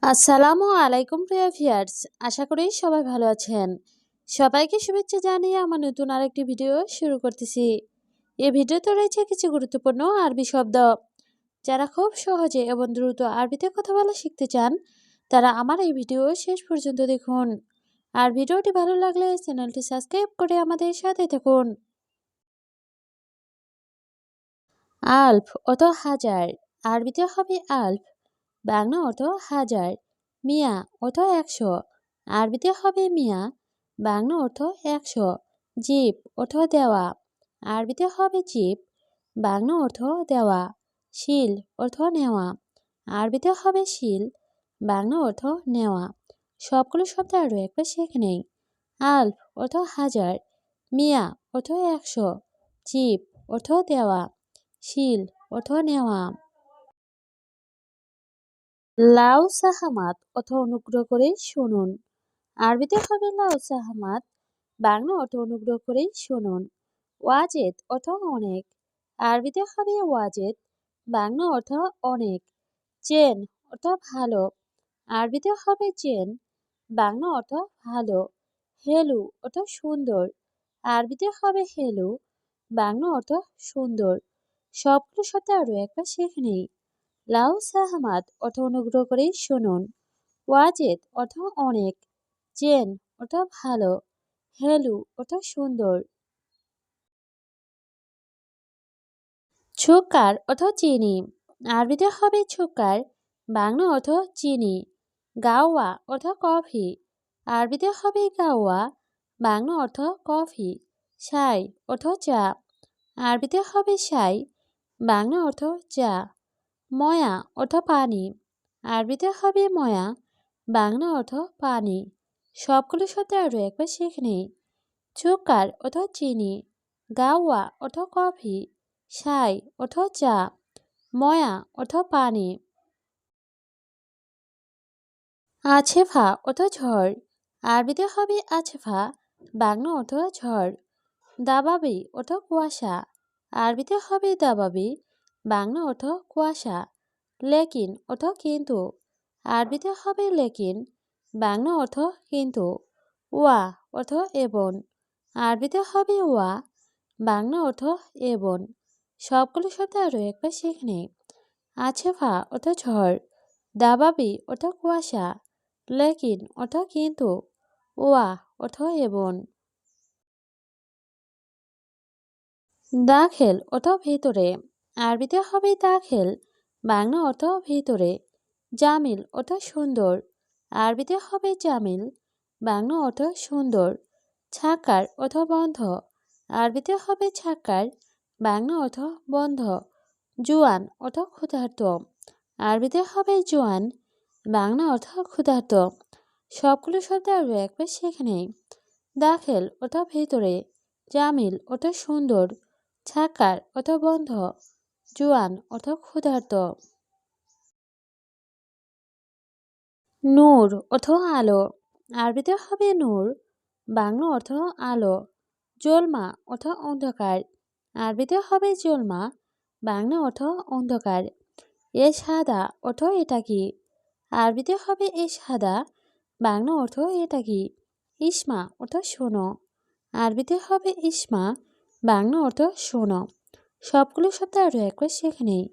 আসসালামু আলাইকুম প্রিয় ভিউয়ার্স, আশা করি সবাই ভালো আছেন। সবাইকে শুভেচ্ছা জানিয়ে আমার নতুন আরেকটি ভিডিও শুরু করতেছি। এই ভিডিওতে রয়েছে কিছু গুরুত্বপূর্ণ আরবি শব্দ। যারা খুব সহজে এবং দ্রুত আরবিতে কথা বলা শিখতে চান, তারা আমার এই ভিডিও শেষ পর্যন্ত দেখুন। আর ভিডিওটি ভালো লাগলে চ্যানেলটি সাবস্ক্রাইব করে আমাদের সাথে থাকুন। আলফ অত হাজার, আরবিতে হবে আলফ, বাংলা অর্থ হাজার। মিয়া অর্থ ১০০, আরবিতে হবে মিয়া, বাংলা অর্থ ১০০। জিপ অর্থ দেওয়া, আরবিতে হবে জিপ, বাংলা অর্থ দেওয়া। শিল অর্থ নেওয়া, আরবিতে হবে শিল, বাংলা অর্থ নেওয়া। সবগুলো শব্দ আরও একবার শিখে নেই। আলফ অর্থ হাজার, মিয়া অর্থ ১০০, জিপ অর্থ দেওয়া, শিল অর্থ নেওয়া। লাউ সাহামাত অর্থ অনুগ্রহ করে শুনুন, আরবিতে হবে লাউ সাহামাত, বাংলা অর্থ অনুগ্রহ করে শুনুন। ওয়াজেদ অর্থ অনেক, আরবিতে হবে ওয়াজেদ, বাংলা অর্থ অনেক। চেন অর্থ ভালো, আরবিতে হবে চেন, বাংলা অর্থ ভালো। হেলু অর্থ সুন্দর, আরবিতে হবে হেলু, বাংলা অর্থ সুন্দর। সবগুলো শব্দ আরও একবার শিখে নেই। লাউ সাহামাত অর্থ অনুগ্রহ করে শুনুন, ওয়াজেদ অর্থ অনেক, জেন অর্থ ভালো, হেলু অর্থ সুন্দর। ছুকার অর্থ চিনি, আরবিতে হবে ছুকার, বাংলা অর্থ চিনি। গাওয়া অর্থ কফি, আরবিতে হবে গাওয়া, বাংলা অর্থ কফি। শাই অর্থ চা, আরবিতে হবে শাই, বাংলা অর্থ চা। ময়া অর্থ পানি, আরবিতে হবে ময়া, বাংলা অর্থ পানি। সবগুলো শব্দ আরও একবার শিখে নিই। সুকার অর্থ চিনি, গাওয়া অর্থ কফি, শাই অর্থ চা, ময়া অর্থ পানি। আছেফা অর্থ ঝড়, আরবিতে হবে আছেফা, বাংলা অর্থ ঝড়। দাবাবি অর্থ কুয়াশা, আরবিতে হবে দাবাবি, বাংলা অর্থ কুয়াশা। লেকিন অর্থ কিন্তু, আরবিতে হবে লেকিন, বাংলা অর্থ কিন্তু। ওয়া অর্থ এবং, আরবিতে হবে ওয়া, বাংলা অর্থ এবং। সবগুলো শব্দ আরও একবার শিখে নিই। আছেফা অর্থ ঝড়, দাবাবি অর্থ কুয়াশা, লেকিন অর্থ কিন্তু, ওয়া অর্থ এবং। দাখেল অর্থ ভেতরে, আরবিতে হবে দাখেল, বাংলা অর্থ ভেতরে। জামিল অর্থ সুন্দর, আরবিতে হবে জামিল, বাংলা অর্থ সুন্দর। ছাকার অর্থ বন্ধ, আরবিতে হবে ছাকার, বাংলা অর্থ বন্ধ। জুয়ান অর্থ ক্ষুধার্ত, আরবিতে হবে জোয়ান, বাংলা অর্থ ক্ষুধার্ত। সবগুলো শব্দ আরও একবার শিখে নেই। দাখেল অর্থ ভেতরে, জামিল অর্থ সুন্দর, ছাকার অর্থ বন্ধ, জুয়ান অর্থ ক্ষুধার্ত। নূর অর্থ আলো, আরবিতে হবে নূর, বাংলা অর্থ আলো। জলমা অর্থ অন্ধকার, আরবিতে হবে জলমা, বাংলা অর্থ অন্ধকার। এ সাদা অর্থ এটা কি, আরবিতে হবে এ সাদা, বাংলা অর্থ এটা কি। ইসমা অর্থ শোনো, আরবিতে হবে ইসমা, বাংলা অর্থ শোনো। সবগুলো শব্দ আরও একবার শিখে নেই।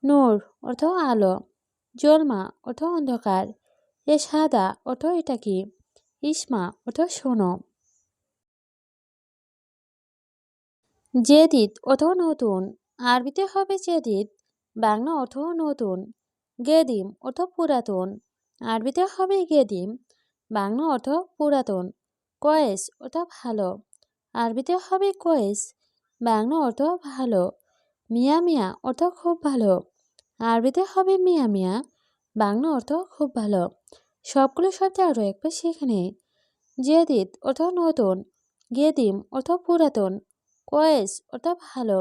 নূর অর্থ আলো, জলমা অর্থ অন্ধকার, এ সাদা অর্থ এটা কি, ইসমা অর্থ শোনো। জেদিদ অর্থ নতুন, আরবিতে হবে জেদিদ, বাংলা অর্থ নতুন। গেদিম অর্থ পুরাতন, আরবিতে হবে গেদিম, বাংলা অর্থ পুরাতন। কয়েস অর্থ ভালো, আরবিতে হবে কয়েস, বাংলা অর্থ ভালো। মিয়া মিয়া অর্থ খুব ভালো, আরবিতে হবে মিয়া মিয়া, বাংলা অর্থ খুব ভালো। সবগুলো শব্দ আরও একবার শিখে নেই। জেদিদ অর্থ নতুন, গেদিম অর্থ পুরাতন, কয়েস অর্থ ভালো,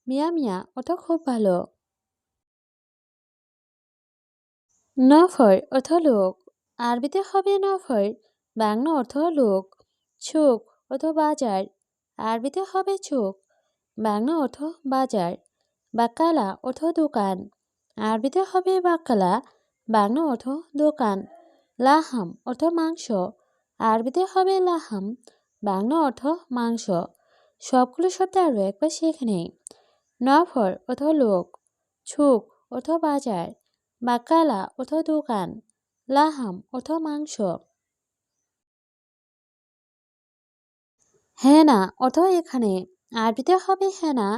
মিয়া মিয়া অর্থ খুব ভালো। নফর অর্থ লোক, আরবিতে হবে নফর, বাংলা অর্থ লোক। ছুক অর্থ বাজার, আরবিতে হবে ছুক, বাংলা অর্থ বাজার। বাকালা অর্থ দোকান, আরবিতে হবে বাকালা, বাংলা অর্থ দোকান। লাহাম অর্থ মাংস, আরবিতে হবে লাহাম, বাংলা অর্থ মাংস। সবগুলো শব্দ আরও একবার শিখে নেই। নফর অর্থ লোক, ছুক অর্থ বাজার, বাকালা অর্থ দোকান, লাহাম অর্থ মাংস। হেনা অর্থ এখানে, আরবিতে হবে হেনা,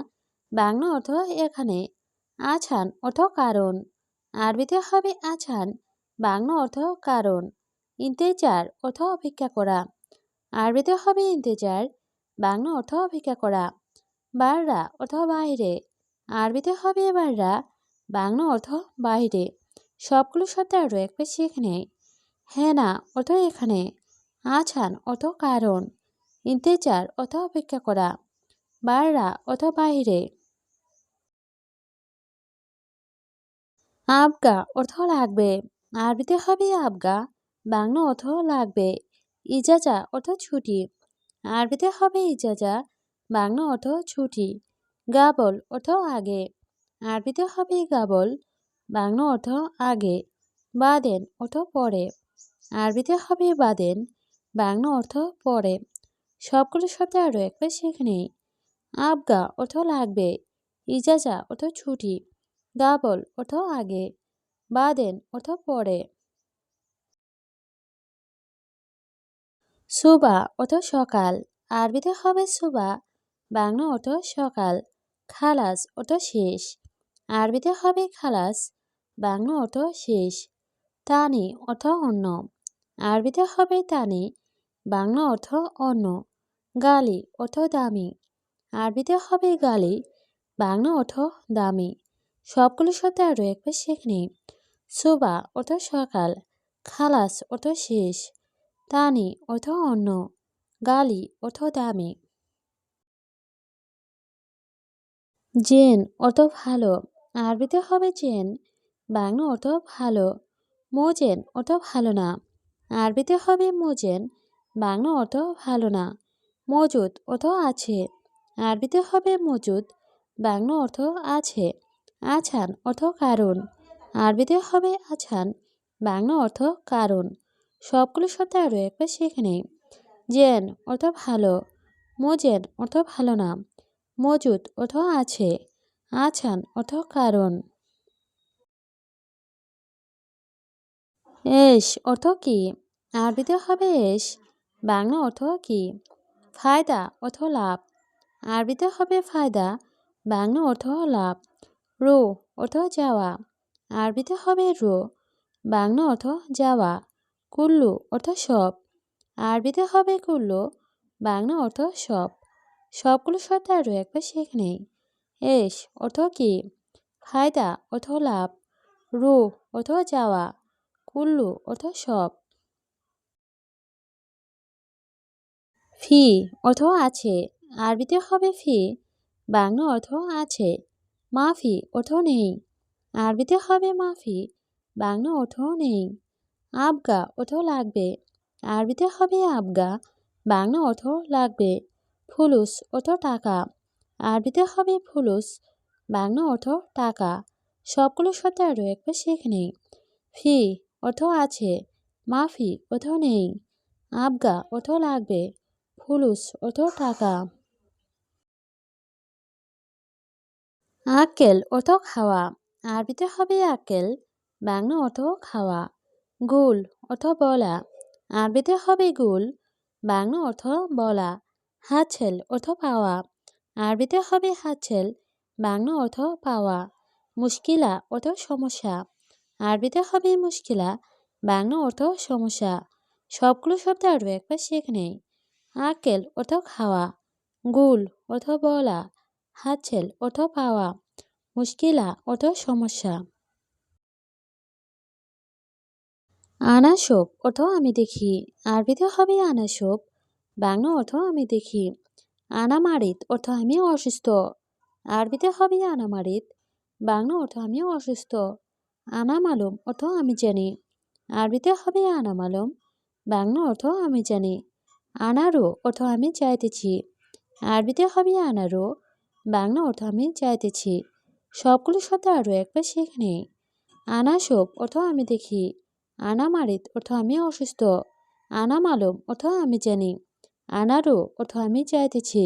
বাংলা অর্থ এখানে। আছান অর্থ কারণ, আরবিতে হবে আছান, বাংলা অর্থ কারণ। ইন্তেজার অর্থ অপেক্ষা করা, আরবিতে হবে ইন্তেজার, বাংলা অর্থ অপেক্ষা করা। বাররা অর্থ বাইরে, আরবিতে হবে বাররা, বাংলা অর্থ বাইরে। সবগুলো শব্দ আরও একবার শিখে নেই। হেনা অর্থ এখানে, আছান অর্থ কারণ, ইন্তেজার অর্থ অপেক্ষা করা, বাররা অর্থ বাইরে। আবগা অর্থ লাগবে, আরবিতে হবে আবগা, বাংলা অর্থ লাগবে। ইজাজা অর্থ ছুটি, আরবিতে হবে ইজাজা, বাংলা অর্থ ছুটি। গাবল অর্থ আগে, আরবিতে হবে গাবল, বাংলা অর্থ আগে। বাদেন অর্থ পরে, আরবিতে হবে বাদেন, বাংলা অর্থ পরে। সবগুলো শব্দ আরও একবার শিখে নেই। আবগা অর্থ লাগবে, ইজাজা অর্থ ছুটি, গাবল অর্থ আগে, বাদেন অর্থ পরে। সুবা অর্থ সকাল, আরবিতে হবে সুবা, বাংলা অর্থ সকাল। খালাস অর্থ শেষ, আরবিতে হবে খালাস, বাংলা অর্থ শেষ। তানি অর্থ অন্য, আরবিতে হবে তানি, বাংলা অর্থ অন্য। গালি অর্থ দামি, আরবিতে হবে গালি, বাংলা অর্থ দামি। সবগুলো শব্দ আরও একবার শিখে নিই। সুবা অর্থ সকাল, খালাস অর্থ শেষ, তানি অর্থ অন্য, গালি অর্থ দামি। জেন অর্থ ভালো, আরবিতে হবে জেন, বাংলা অর্থ ভালো। মোজেন অর্থ ভালো না, আরবিতে হবে মোজেন, বাংলা অর্থ ভালো না। মজুদ অর্থ আছে, আরবিতে হবে মজুদ, বাংলা অর্থ আছে। আছান অর্থ কারণ, আরবিতে হবে আছান, বাংলা অর্থ কারণ। সবগুলো শব্দ আরও একবার শিখে নেই। জেন অর্থ ভালো, মোজেন অর্থ ভালো না, মজুদ অর্থ আছে, আছান অর্থ কারণ। এস অর্থ কি, আরবিতে হবে এস, বাংলা অর্থ কি। ফায়দা অর্থ লাভ, আরবিতে হবে ফায়দা, বাংলা অর্থ লাভ। রো অর্থ যাওয়া, আরবিতে হবে রো, বাংলা অর্থ যাওয়া। কুল্লু অর্থ সব, আরবিতে হবে কুল্লু, বাংলা অর্থ সব। সবগুলো শব্দ আরও একবার শিখে নেই। এস অর্থ কি, ফায়দা অর্থ লাভ, রো অর্থ যাওয়া, কুল্লু অর্থ সব। ফি অর্থ আছে, আরবিতে হবে ফি, বাংলা অর্থ আছে। মাফি অর্থ নেই, আরবিতে হবে মাফি, বাংলা অর্থ নেই। আবগা অর্থ লাগবে, আরবিতে হবে আবগা, বাংলা অর্থ লাগবে। ফুলুস অর্থ টাকা, আরবিতে হবে ফুলুস, বাংলা অর্থ টাকা। সবগুলো শব্দ আরও একবার শিখে নেই। ফি অর্থ আছে, মাফি অর্থ নেই, আবগা অর্থ লাগবে, ফুলুস অর্থ টাকা। আকেল অর্থ খাওয়া, আরবিতে হবে আকেল, বাংলা অর্থ খাওয়া। গুল অর্থ বলা, আরবিতে হবে গুল, বাংলা অর্থ বলা। হাতছেল অর্থ পাওয়া, আরবিতে হবে হাতছেল, বাংলা অর্থ পাওয়া। মুশকিলা অর্থ সমস্যা, আরবিতে হবে মুশকিলা, বাংলা অর্থ সমস্যা। সবগুলো শব্দ আরও একবার শিখে নেই। আকেল অর্থ খাওয়া, গুল অর্থ বলা, হাতছেল অর্থ পাওয়া, মুশকিলা অর্থ সমস্যা। আনাসব অর্থ আমি দেখি, আরবিতে হবে আনাসব, বাংলা অর্থ আমি দেখি। আনামারিত অর্থ আমি অসুস্থ, আরবিতে হবে আনামারিত, বাংলা অর্থ আমি অসুস্থ। আনামালুম অর্থ আমি জানি, আরবিতে হবে আনামালুম, বাংলা অর্থ আমি জানি। আনারো অর্থ আমি চাইতেছি, আরবিতে হবে আনারো, বাংলা অর্থ আমি চাইতেছি। সবগুলো শব্দ আরও একবার শিখে নেই। আনা শোক অর্থ আমি দেখি। আনা মারিত অর্থ আমি অসুস্থ। আনা মালুম অর্থ আমি জানি। আনা রু অর্থ আমি চাইতেছি।